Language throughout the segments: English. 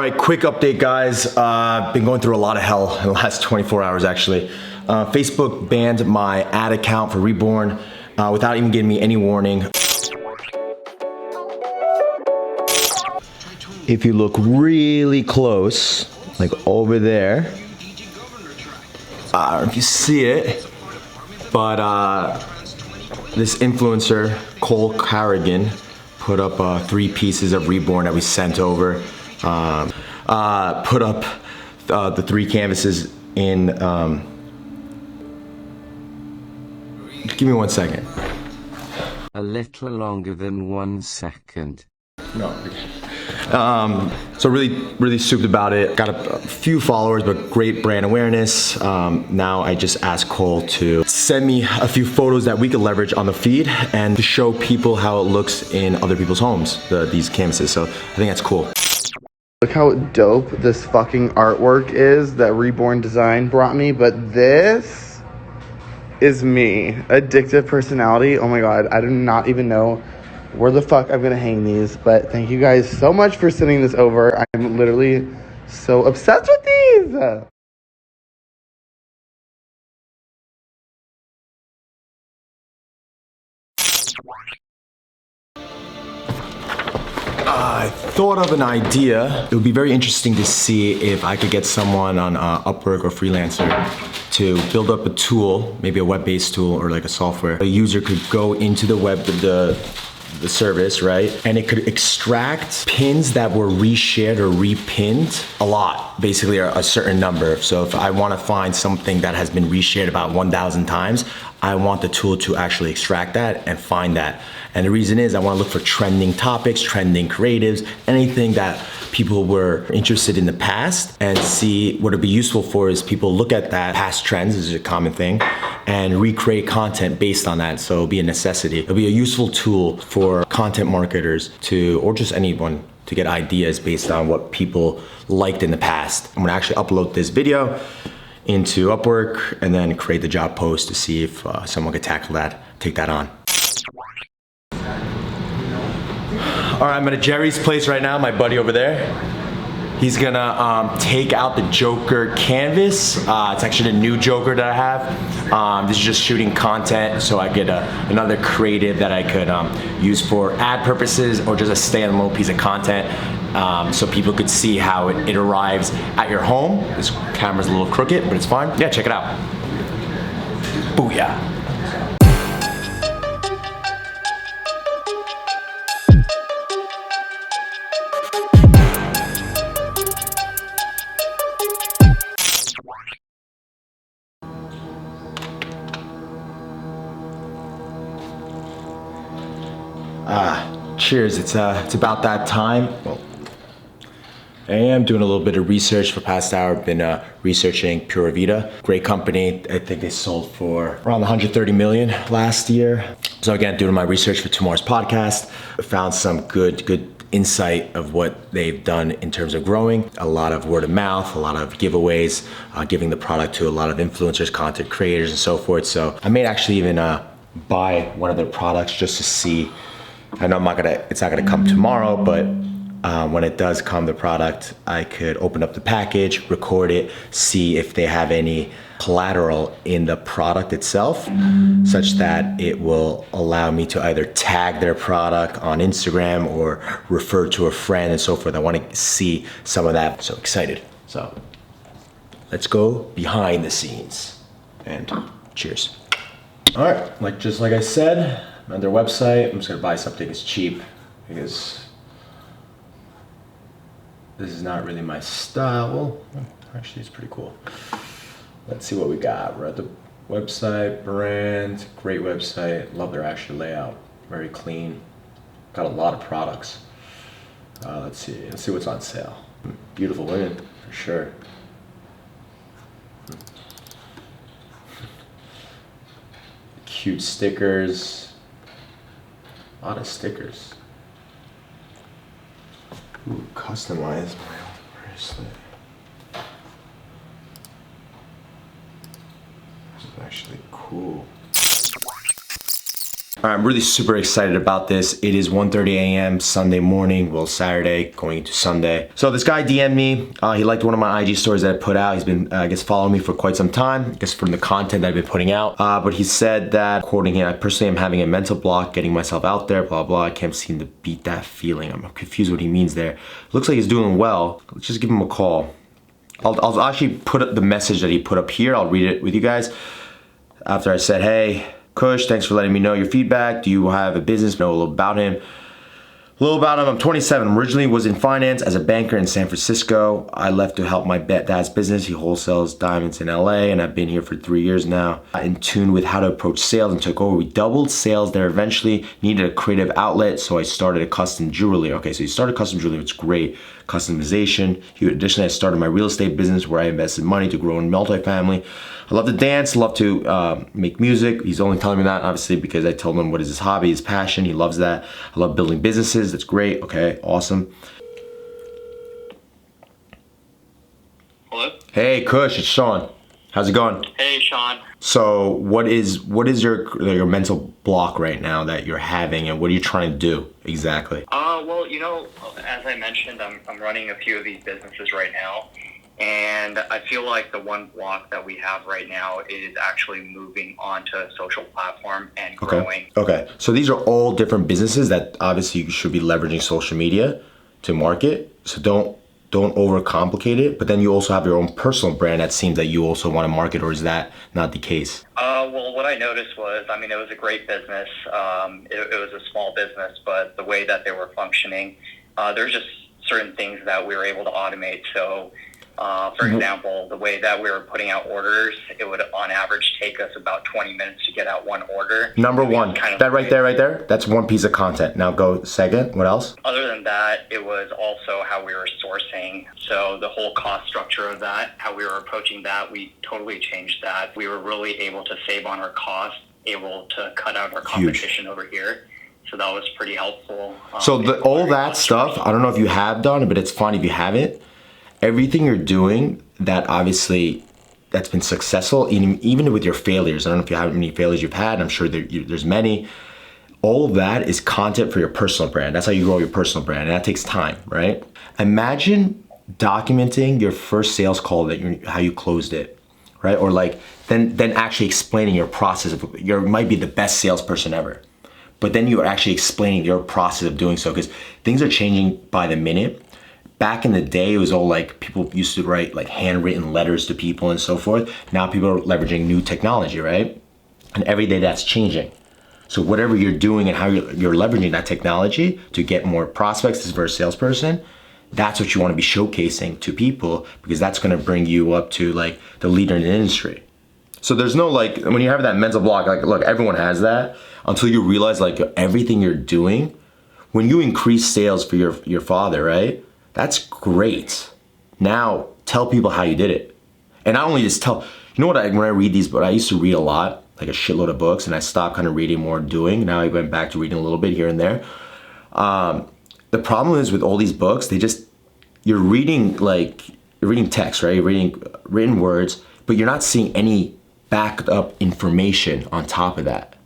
right, quick update, guys. Been going through a lot of hell in the last 24 hours, actually. Facebook banned my ad account for Rebhorn without even giving me any warning. If you look really close, like over there, I don't know if you see it, but this influencer, Carrigan, put up 3 pieces of Rebhorn that we sent over. Put up the 3 canvases in, give me 1 second. A little longer than 1 second. No. So really stoked about it. Got a few followers, but great brand awareness. Now I just asked Cole to send me a few photos that we could leverage on the feed and to show people how it looks in other people's homes, these canvases. So I think that's cool. Look how dope this fucking artwork is that Rebhorn Design brought me, but this is me. Addictive personality. Oh my god, I do not even know where the fuck I'm gonna hang these, but thank you guys so much for sending this over. I'm literally so obsessed with these. I thought of an idea. It would be very interesting to see if I could get someone on Upwork or Freelancer to build up a tool, maybe a web-based tool or like a software. A user could go into the web, the service, right? And it could extract pins that were reshared or repinned a lot, basically a certain number. So if I want to find something that has been reshared about 1,000 times, I want the tool to actually extract that and find that. And the reason is I want to look for trending topics, trending creatives, anything that people were interested in the past, and see what it'd be useful for is people look at that past trends, this is a common thing, and recreate content based on that. So it'll be a necessity. It'll be a useful tool for content marketers to, or just anyone, to get ideas based on what people liked in the past. I'm gonna actually upload this video into Upwork and then create the job post to see if someone could tackle that, take that on. All right, I'm at Jerry's place right now, my buddy over there. He's gonna take out the Joker canvas. It's actually the new Joker that I have. This is just shooting content, so I get another creative that I could use for ad purposes or just a standalone piece of content, so people could see how it arrives at your home. This camera's a little crooked, but it's fine. Yeah, check it out. Booyah. Cheers, it's about that time. Well, I am doing a little bit of research for the past hour. I've been researching Pura Vida. Great company. I think they sold for around 130 million last year. So again, doing my research for tomorrow's podcast, I found some good insight of what they've done in terms of growing. A lot of word of mouth, a lot of giveaways, giving the product to a lot of influencers, content creators, and so forth. So I may actually even buy one of their products just to see. I know it's not gonna come tomorrow, but when it does come, the product, I could open up the package, record it, see if they have any collateral in the product itself, such that it will allow me to either tag their product on Instagram or refer to a friend and so forth. I wanna see some of that, so excited. So let's go behind the scenes and cheers. All right, just like I said, on their website, I'm just gonna buy something that's cheap because this is not really my style. Well, actually it's pretty cool. Let's see what we got. We're at the website, brand, great website. Love their actual layout, very clean. Got a lot of products. Let's see what's on sale. Beautiful linen, for sure. Cute stickers. A lot of stickers. Ooh, customized bracelet. This is actually cool. I'm really super excited about this. It is 1:30 a.m. Sunday morning, well, Saturday going into Sunday. So this guy DM'd me. He liked one of my IG stories that I put out. He's been, I guess, following me for quite some time, I guess from the content that I've been putting out. But he said that, quoting him, I personally am having a mental block getting myself out there, blah, blah. I can't seem to beat that feeling. I'm confused what he means there. Looks like he's doing well. Let's just give him a call. I'll actually put up the message that he put up here. I'll read it with you guys. After I said, hey, Kush, thanks for letting me know your feedback. Do you have a business? Know a little about him. I'm 27. Originally was in finance as a banker in San Francisco. I left to help my dad's business. He wholesales diamonds in LA, and I've been here for 3 years now. In tune with how to approach sales and took over. We doubled sales there eventually. Needed a creative outlet, so I started a custom jewelry. Okay, so you started custom jewelry, it's great. Customization. Additionally, I started my real estate business where I invested money to grow in multifamily. I love to dance, love to make music. He's only telling me that obviously because I told him what is his hobby, his passion. He loves that. I love building businesses. That's great. Okay, awesome. Hello? Hey, Kush, it's Sean. How's it going? Hey, Sean. So what is your mental block right now that you're having, and what are you trying to do exactly? Well, you know, as I mentioned, I'm running a few of these businesses right now, and I feel like the one block that we have right now is actually moving onto a social platform and growing. Okay. So these are all different businesses that obviously you should be leveraging social media to market. So don't overcomplicate it, but then you also have your own personal brand that seems that you also want to market, or is that not the case? Well, what I noticed was, I mean, it was a great business. It was a small business, but the way that they were functioning, there's just certain things that we were able to automate. So, for example, the way that we were putting out orders, it would on average take us about 20 minutes to get out one order. Number one, that right there, that's one piece of content. Now go second, what else? Other than that, it was also how we were sourcing. So the whole cost structure of that, how we were approaching that, we totally changed that. We were really able to save on our costs, able to cut out our competition over here. So that was pretty helpful. So all that stuff, I don't know if you have done, but it's fine if you haven't. Everything you're doing that obviously that's been successful, even with your failures. I don't know if you have any failures you've had. I'm sure there's many. All of that is content for your personal brand. That's how you grow your personal brand, and that takes time, right? Imagine documenting your first sales call, how you closed it, right? Or like then actually explaining your process of you might be the best salesperson ever, but then you are actually explaining your process of doing so, because things are changing by the minute. Back in the day, it was all like people used to write like handwritten letters to people and so forth. Now people are leveraging new technology, right? And every day that's changing. So whatever you're doing and how you're leveraging that technology to get more prospects as a salesperson, that's what you want to be showcasing to people, because that's going to bring you up to like the leader in the industry. So there's no like, when you have that mental block, like look, everyone has that until you realize like everything you're doing, when you increase sales for your father, right? That's great. Now tell people how you did it. And not only just tell, you know what, when I read these, but I used to read a lot, like a shitload of books, and I stopped kind of reading, more doing. Now I went back to reading a little bit here and there. The problem is with all these books, you're reading text, right? You're reading written words, but you're not seeing any backed up information on top of that.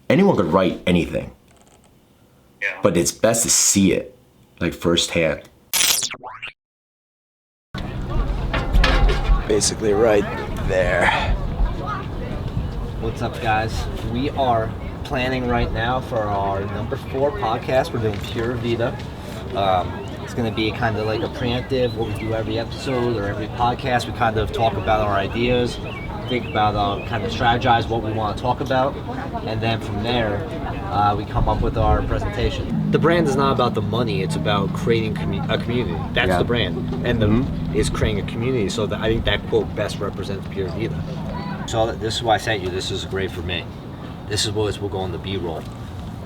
Anyone could write anything, but it's best to see it like firsthand. Basically right there. What's up, guys? We are planning right now for our number 4 podcast. We're doing Pura Vida. It's going to be kind of like a preemptive, what we do every episode or every podcast. We kind of talk about our ideas, think about, kind of strategize what we want to talk about, and then from there, we come up with our presentation. The brand is not about the money, it's about creating a community. That's the brand. And is creating a community, so I think that quote best represents Pura Vida. So this is why I sent you, this is great for me. This is what will go in the B-roll.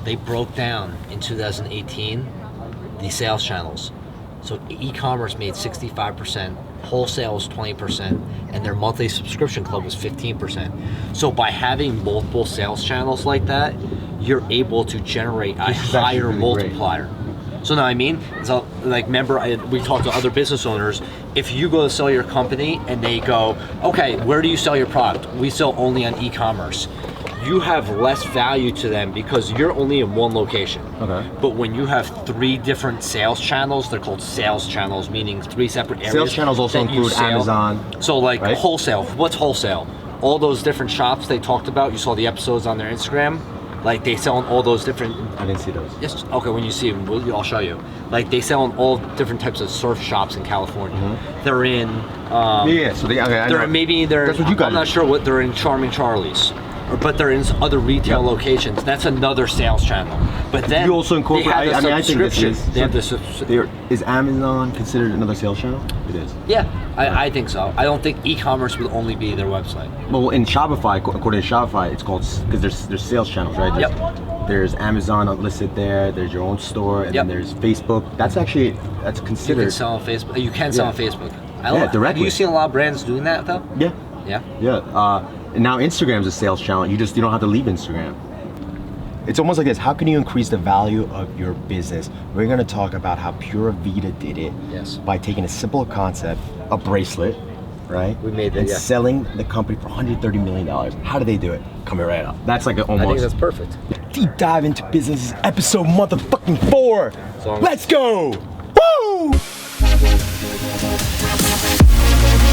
They broke down in 2018 the sales channels. So e-commerce made 65%, wholesale was 20%, and their monthly subscription club was 15%. So by having multiple sales channels like that, you're able to generate a higher multiplier. So now I mean, so like remember we talked to other business owners, if you go to sell your company and they go, okay, where do you sell your product? We sell only on e-commerce. you have less value to them because you're only in one location. Okay. But when you have 3 different sales channels, they're called sales channels, meaning 3 separate areas. Sales channels also that you include sell. Amazon. So like right? wholesale. What's wholesale? All those different shops they talked about. You saw the episodes on their Instagram. Like they sell in all those different. I didn't see those. Yes. Okay. When you see them, I'll show you. Like they sell in all different types of surf shops in California. They're in. Yeah. So I know. That's what you guys I'm not sure what they're in. Charming Charlie's. But they're in other retail locations. That's another sales channel. But then you also incorporate. they have the I think this is. They have the Is Amazon considered another sales channel? It is. Yeah, I think so. I don't think e-commerce would only be their website. Well, in Shopify, according to Shopify, it's called because there's sales channels, right? There's Amazon listed there. There's your own store, and then there's Facebook. That's considered. You can sell on Facebook. You can sell on Facebook. Directly. Have you seen a lot of brands doing that though? Yeah. Yeah. Yeah. And now Instagram's a sales channel. You don't have to leave Instagram. It's almost like this. How can you increase the value of your business? We're going to talk about how Pura Vida did it. Yes. By taking a simple concept, a bracelet, right? We made that, and selling the company for $130 million. How did they do it? Coming right up. That's like almost. I think that's perfect. Deep dive into business, episode motherfucking 4. Let's go! Woo!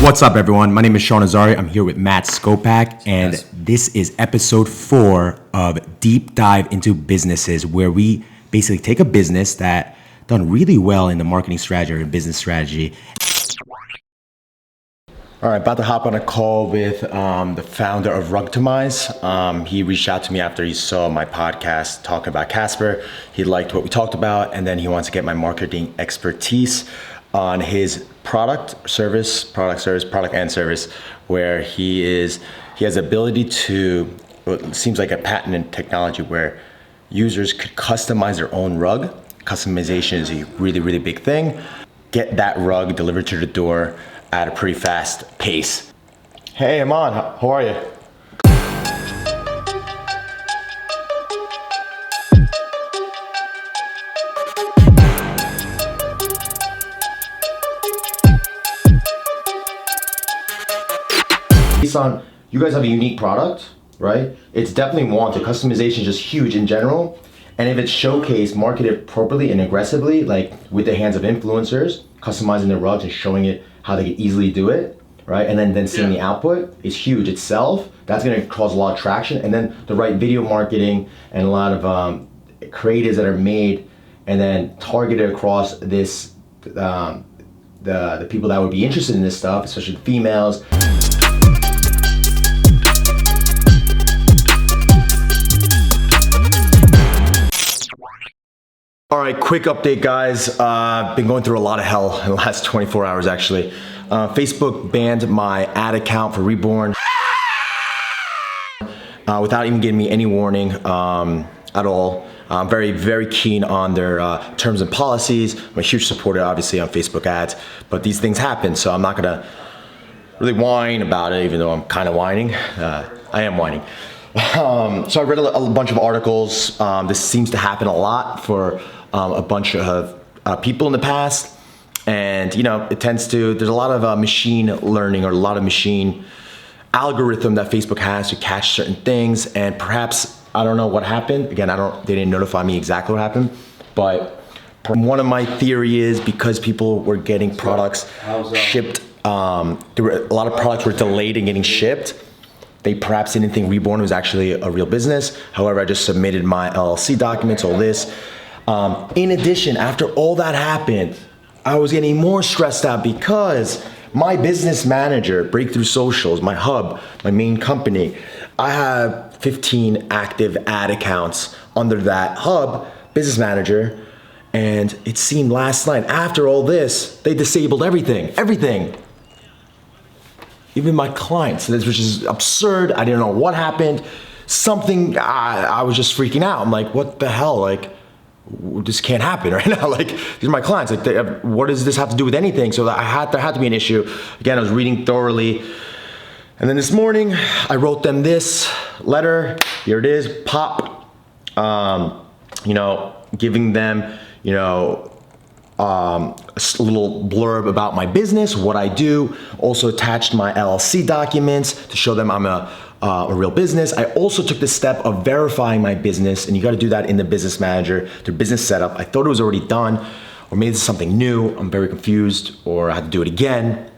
What's up, everyone? My name is Sean Azari. I'm here with Matt Skopak, and this is episode 4 of Deep Dive into Businesses, where we basically take a business that done really well in the marketing strategy or in business strategy. All right, about to hop on a call with the founder of Rugtimize. He reached out to me after he saw my podcast talking about Casper. He liked what we talked about, and then he wants to get my marketing expertise on his product and service, where he has ability to, what seems like a patented technology where users could customize their own rug. Customization is a really, really big thing. Get that rug delivered to the door at a pretty fast pace. Hey, Aman, how are you? Based on, you guys have a unique product, right? It's definitely wanted. Customization is just huge in general. And if it's showcased, marketed properly and aggressively, like with the hands of influencers, customizing their rugs and showing it how they can easily do it, right? And then seeing the output is huge itself. That's gonna cause a lot of traction. And then the right video marketing and a lot of creatives that are made and then targeted across this, the people that would be interested in this stuff, especially the females. All right, quick update, guys. Been going through a lot of hell in the last 24 hours, actually. Facebook banned my ad account for Rebhorn without even giving me any warning at all. I'm very, very keen on their terms and policies. I'm a huge supporter, obviously, on Facebook ads, but these things happen, so I'm not gonna really whine about it, even though I'm kind of whining. I am whining. So I read a bunch of articles. This seems to happen a lot for a bunch of people in the past. And, it tends to, there's a lot of machine learning or a lot of machine algorithm that Facebook has to catch certain things. And perhaps, I don't know what happened. Again, they didn't notify me exactly what happened. But one of my theory is because people were getting products shipped, a lot of products were delayed in getting shipped. They perhaps didn't think Rebhorn was actually a real business. However, I just submitted my LLC documents, all this. In addition, after all that happened, I was getting more stressed out because my business manager, Breakthrough Socials, my hub, my main company, I have 15 active ad accounts under that hub, business manager, and it seemed last night, after all this, they disabled everything. Even my clients, which is absurd. I didn't know what happened. I was just freaking out. I'm like, what the hell? Like, this can't happen right now. Like, these are my clients. Like, what does this have to do with anything? So there had to be an issue. Again, I was reading thoroughly. And then this morning, I wrote them this letter. Here it is, pop. Giving them, a little blurb about my business, what I do. Also attached my LLC documents to show them I'm a a real business. I also took the step of verifying my business, and you got to do that in the business manager, the business setup. I thought it was already done, or maybe this is something new. I'm very confused, or I had to do it again.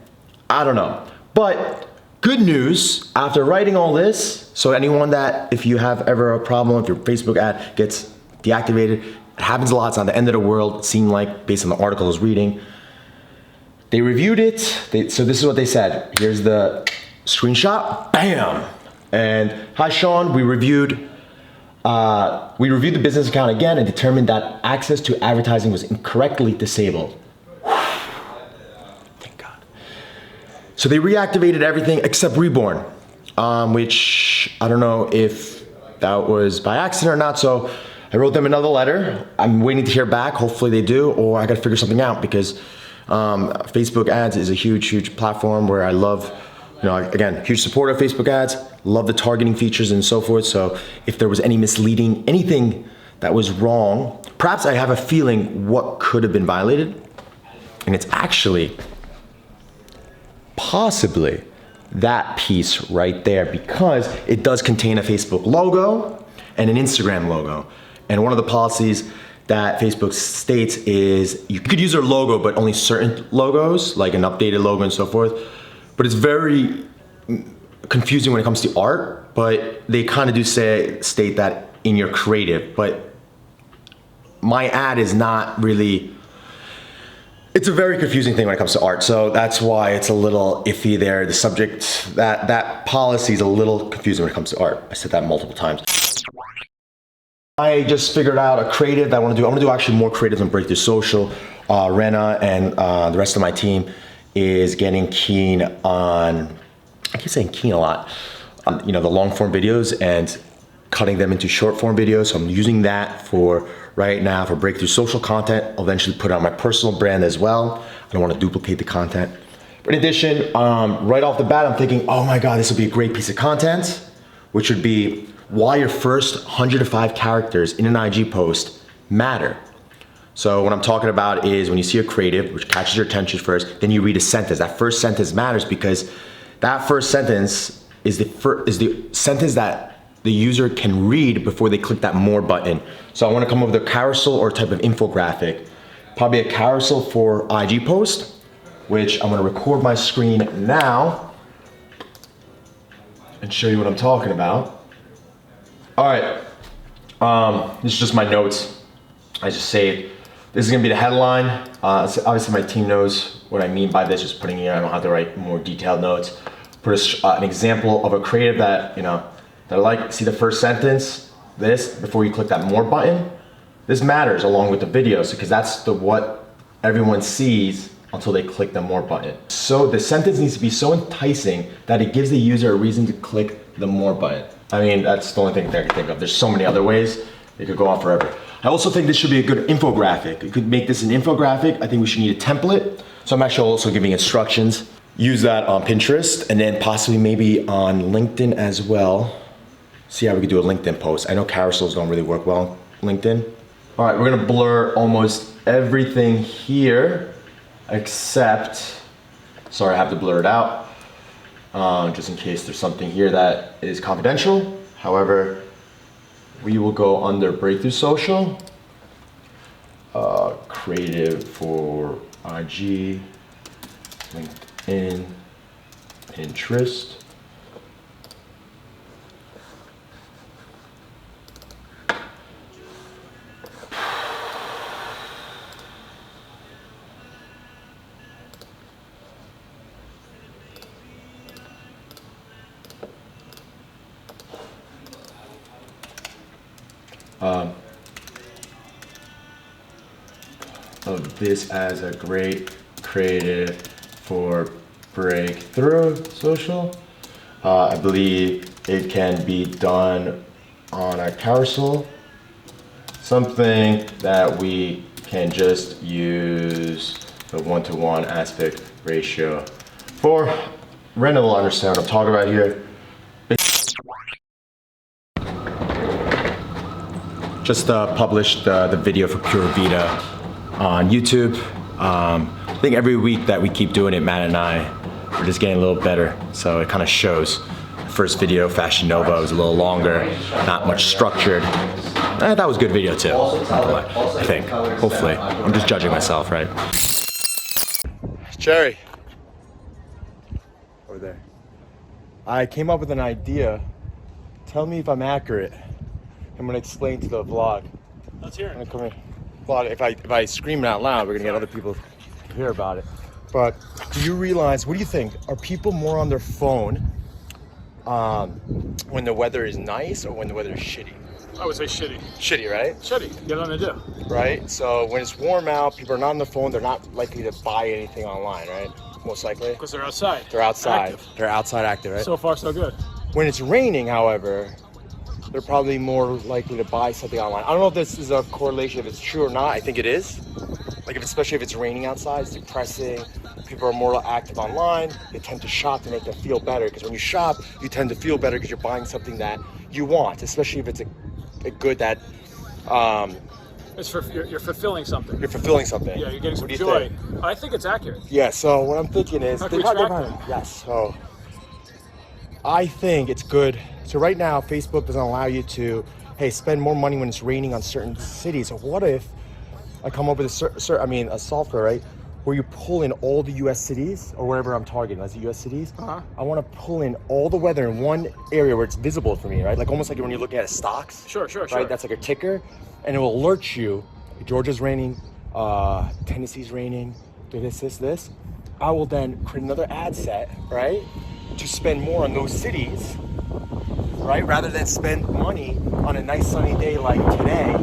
I don't know. But good news, after writing all this, so anyone that, if you have ever a problem, if your Facebook ad gets deactivated, it happens a lot, it's not the end of the world, it seemed like, based on the article I was reading. They reviewed it, so this is what they said. Here's the screenshot, bam! And hi Sean, we reviewed the business account again and determined that access to advertising was incorrectly disabled. Thank God. So they reactivated everything except Rebhorn, which I don't know if that was by accident or not, so I wrote them another letter. I'm waiting to hear back, hopefully they do, or I gotta figure something out because Facebook ads is a huge platform where I love, again, huge supporter of Facebook ads, love the targeting features and so forth. So if there was any misleading, anything that was wrong, perhaps I have a feeling what could have been violated. And it's actually possibly that piece right there, because it does contain a Facebook logo and an Instagram logo. And one of the policies that Facebook states is you could use their logo, but only certain logos, like an updated logo and so forth. But it's very confusing when it comes to art, but they kind of do state that in your creative, but my ad is not really, it's a very confusing thing when it comes to art. So that's why it's a little iffy there. The subject, that policy is a little confusing when it comes to art. I said that multiple times. I just figured out a creative that I want to do. I want to do actually more creatives on Breakthrough Social. Rena and the rest of my team is getting keen on, I keep saying keen a lot, the long form videos and cutting them into short form videos. So I'm using that for right now for Breakthrough Social content. I'll eventually put it on my personal brand as well. I don't want to duplicate the content. But in addition, right off the bat, I'm thinking, oh my God, this would be a great piece of content, which would be why your first 105 characters in an IG post matter. So what I'm talking about is when you see a creative, which catches your attention first, then you read a sentence. That first sentence matters because that first sentence is the sentence that the user can read before they click that more button. So I want to come up with a carousel or type of infographic, probably a carousel for IG post, which I'm going to record my screen now and show you what I'm talking about. All right, this is just my notes. I just saved. This is gonna be the headline. Obviously my team knows what I mean by this, just putting it in. I don't have to write more detailed notes. Put an example of a creative that, that I like. See the first sentence, this, before you click that more button. This matters along with the videos because that's what everyone sees until they click the more button. So the sentence needs to be so enticing that it gives the user a reason to click the more button. I mean, that's the only thing that I can think of. There's so many other ways. It could go on forever. I also think this should be a good infographic. You could make this an infographic. I think we should need a template. So I'm actually also giving instructions. Use that on Pinterest and then possibly maybe on LinkedIn as well. See how we could do a LinkedIn post. I know carousels don't really work well on LinkedIn. All right, we're gonna blur almost everything here except, sorry, I have to blur it out. Just in case there's something here that is confidential. However, we will go under Breakthrough Social, creative for IG, LinkedIn, Pinterest. Of this as a great creative for Breakthrough Social. I believe it can be done on a carousel, something that we can just use the 1-to-1 aspect ratio for. Rena will understand what I'm talking about here. Just published the video for Pura Vida on YouTube. I think every week that we keep doing it, Matt and I, we're just getting a little better. So it kind of shows. I First video, Fashion Nova, was a little longer, not much structured. That was a good video too, I think, hopefully. I'm just judging myself, right? Cherry. Over there. I came up with an idea. Tell me if I'm accurate. I'm gonna explain to the vlog. Let's hear it. I'm gonna come in. Well, if I scream it out loud, we're gonna get other people to hear about it. But do you realize, what do you think? Are people more on their phone when the weather is nice or when the weather is shitty? I would say shitty. Shitty, right? Shitty. Get on to do. Right? So when it's warm out, people are not on the phone, they're not likely to buy anything online, right? Most likely. Because they're outside. They're outside. Active. They're outside active, right? So far, so good. When it's raining, however, they're probably more likely to buy something online. I don't know if this is a correlation, if it's true or not. I think it is. Like, especially if it's raining outside, it's depressing. People are more active online. They tend to shop to make them feel better. Because when you shop, you tend to feel better because you're buying something that you want, especially if it's a good that It's for you're fulfilling something. you're fulfilling something. Yeah, you're getting some What do you joy. think? I think it's accurate. Yeah, so what I'm thinking is, How can we track that? yes, so I think it's good. So right now, Facebook doesn't allow you to, hey, spend more money when it's raining on certain cities. So what if I come up with a software, right, where you pull in all the U.S. cities or wherever I'm targeting, that's the U.S. cities. I want to pull in all the weather in one area where it's visible for me, right? Like almost like when you're looking at stocks. Sure. Right, that's like a ticker, and it will alert you. Georgia's raining, Tennessee's raining, this. I will then create another ad set, right, to spend more on those cities, right, rather than spend money on a nice sunny day like today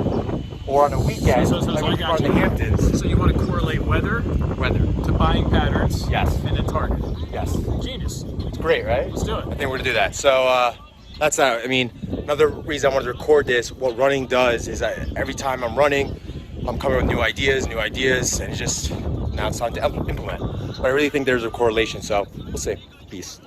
or on a weekend So like I when got we're you. in the Hamptons. So you want to correlate weather to buying patterns. Yes. And then target. Yes. Genius. It's great, right? Let's do it. I think we're gonna do that. So that's that. I mean, another reason I wanted to record this, what running does is that every time I'm running, I'm coming with new ideas, and it's just, now it's time to implement. But I really think there's a correlation, so we'll see. Peace.